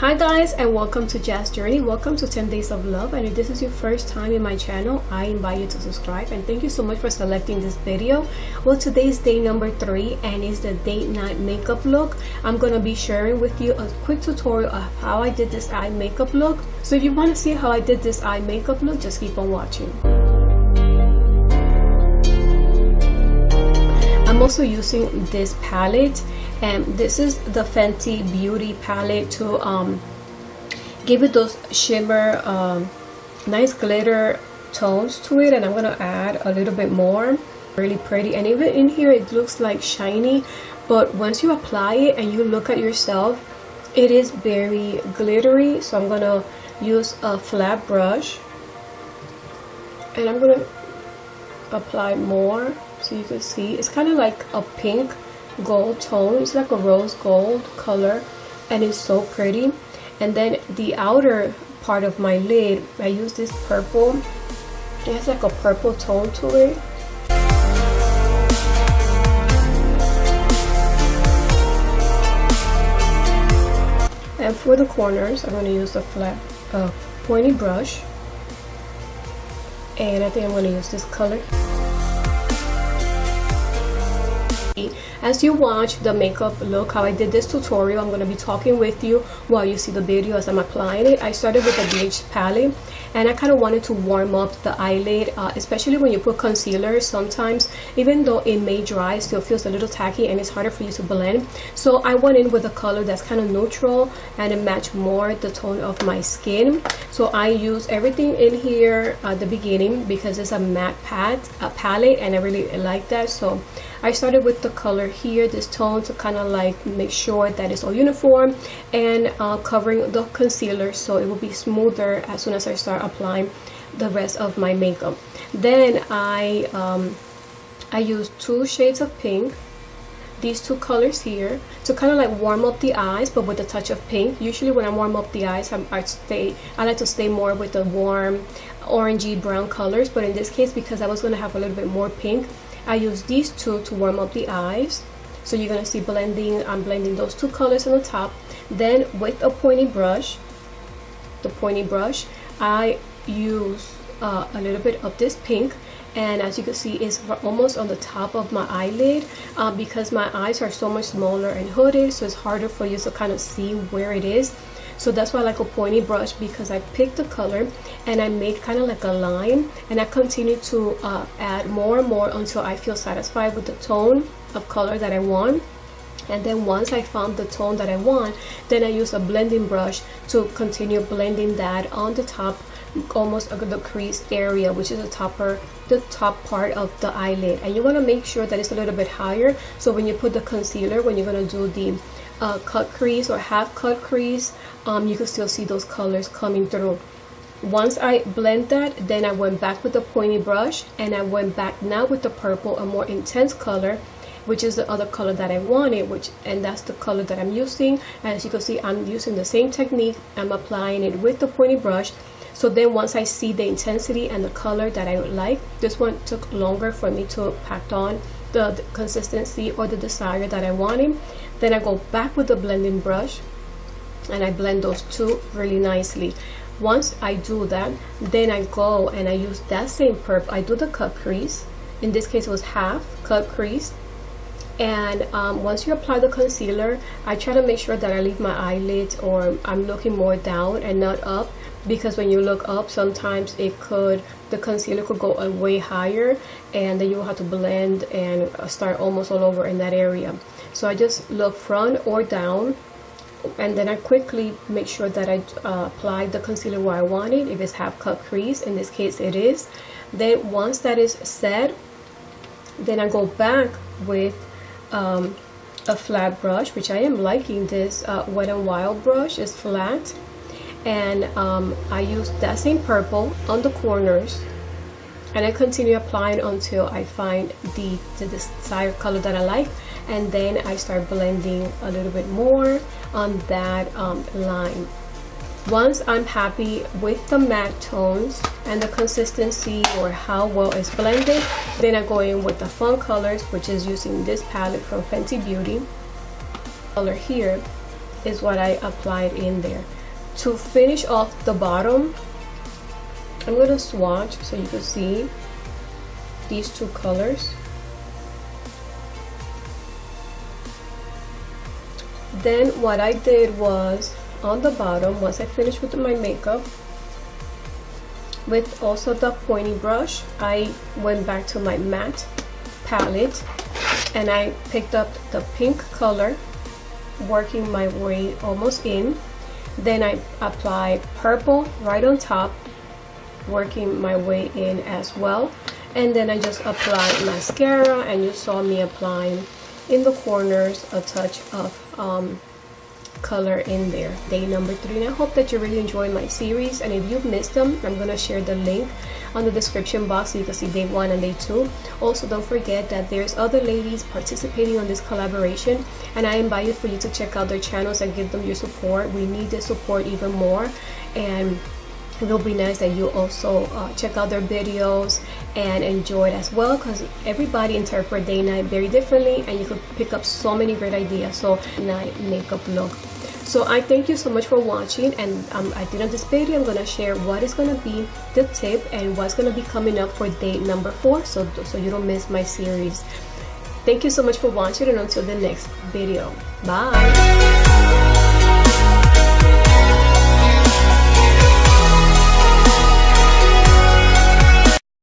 Hi guys, and welcome to Jazz Journey. Welcome to 10 Days of Love, and if this is your first time in my channel, I invite you to subscribe, and thank you so much for selecting this video. Well, today's day number 3 and it's the date night makeup look. I'm going to be sharing with you a quick tutorial of how I did this eye makeup look. So if you want to see how I did this eye makeup look, just keep on watching. I'm also using this palette, and this is the Fenty Beauty palette to give it those shimmer, nice glitter tones to it, and I'm gonna add a little bit more. Really pretty, and even in here it looks like shiny, but once you apply it and you look at yourself, it is very glittery. So I'm gonna use a flat brush and I'm gonna apply more. So you can see it's kind of like a pink gold tone. It's like a rose gold color, and it's so pretty. And then the outer part of my lid, I use this purple. It has like a purple tone to it. And for the corners, I'm going to use the flat pointy brush, and I think I'm going to use this color. As you watch the makeup look, how I did this tutorial, I'm going to be talking with you while you see the video as I'm applying it. I started with the BH palette, and I kind of wanted to warm up the eyelid, especially when you put concealer. Sometimes, even though it may dry, it still feels a little tacky and it's harder for you to blend. So I went in with a color that's kind of neutral and it matched more the tone of my skin. So I use everything in here at the beginning because it's a matte palette, and I really like that. So I started with the color here, this tone, to kind of like make sure that it's all uniform, and covering the concealer so it will be smoother as soon as I start applying the rest of my makeup. Then I used 2 shades of pink, these 2 colors here, to kind of like warm up the eyes, but with a touch of pink. Usually when I warm up the eyes, I like to stay more with the warm orangey brown colors, but in this case, because I was going to have a little bit more pink, I use these 2 to warm up the eyes. So you're going to see blending, I'm blending those 2 colors on the top. Then with a pointy brush, I use a little bit of this pink, and as you can see, it's almost on the top of my eyelid, because my eyes are so much smaller and hooded, so it's harder for you to kind of see where it is. So that's why I like a pointy brush, because I picked the color and I made kind of like a line, and I continue to add more and more until I feel satisfied with the tone of color that I want. And then once I found the tone that I want, then I use a blending brush to continue blending that on the top, almost the crease area, which is the top part of the eyelid. And you want to make sure that it's a little bit higher, so when you put the concealer, when you're going to do the cut crease or half cut crease, you can still see those colors coming through. Once I blend that, then I went back with the pointy brush, and I went back now with the purple, a more intense color, which is the other color that I wanted, and that's the color that I'm using. As you can see, I'm using the same technique. I'm applying it with the pointy brush. So then once I see the intensity and the color that I would like, this one took longer for me to pack on the consistency or the desire that I wanted. Then I go back with the blending brush and I blend those 2 really nicely. Once I do that, then I go and I use that same purple. I do the cut crease. In this case, it was half cut crease. And once you apply the concealer, I try to make sure that I leave my eyelids, or I'm looking more down and not up, because when you look up, sometimes the concealer could go way higher, and then you will have to blend and start almost all over in that area. So I just look front or down, and then I quickly make sure that I apply the concealer where I want it. If it's half cut crease, in this case it is. Then once that is set, then I go back with a flat brush, which I am liking. This Wet n Wild brush is flat, and I use that same purple on the corners, and I continue applying until I find the desired color that I like, and then I start blending a little bit more on that line. Once I'm happy with the matte tones and the consistency, or how well it's blended, then I go in with the fun colors, which is using this palette from Fenty Beauty color here, is what I applied in there. To finish off the bottom, I'm gonna swatch so you can see these two colors. Then what I did was, on the bottom, once I finished with my makeup, with also the pointy brush, I went back to my matte palette and I picked up the pink color, working my way almost in. Then I applied purple right on top, working my way in as well. And then I just applied mascara, and you saw me applying in the corners a touch of color in there. Day number 3, and I hope that you really enjoyed my series. And if you've missed them, I'm gonna share the link on the description box so you can see day 1 and day 2. Also, don't forget that there's other ladies participating on this collaboration, and I invite you for you to check out their channels and give them your support. We need their support even more, and it will be nice that you also check out their videos and enjoy it as well, because everybody interprets day night very differently, and you can pick up so many great ideas. So night makeup look. So I thank you so much for watching, and at the end of this video I'm gonna share what is gonna be the tip and what's gonna be coming up for day number 4, so you don't miss my series. Thank you so much for watching, and until the next video, bye.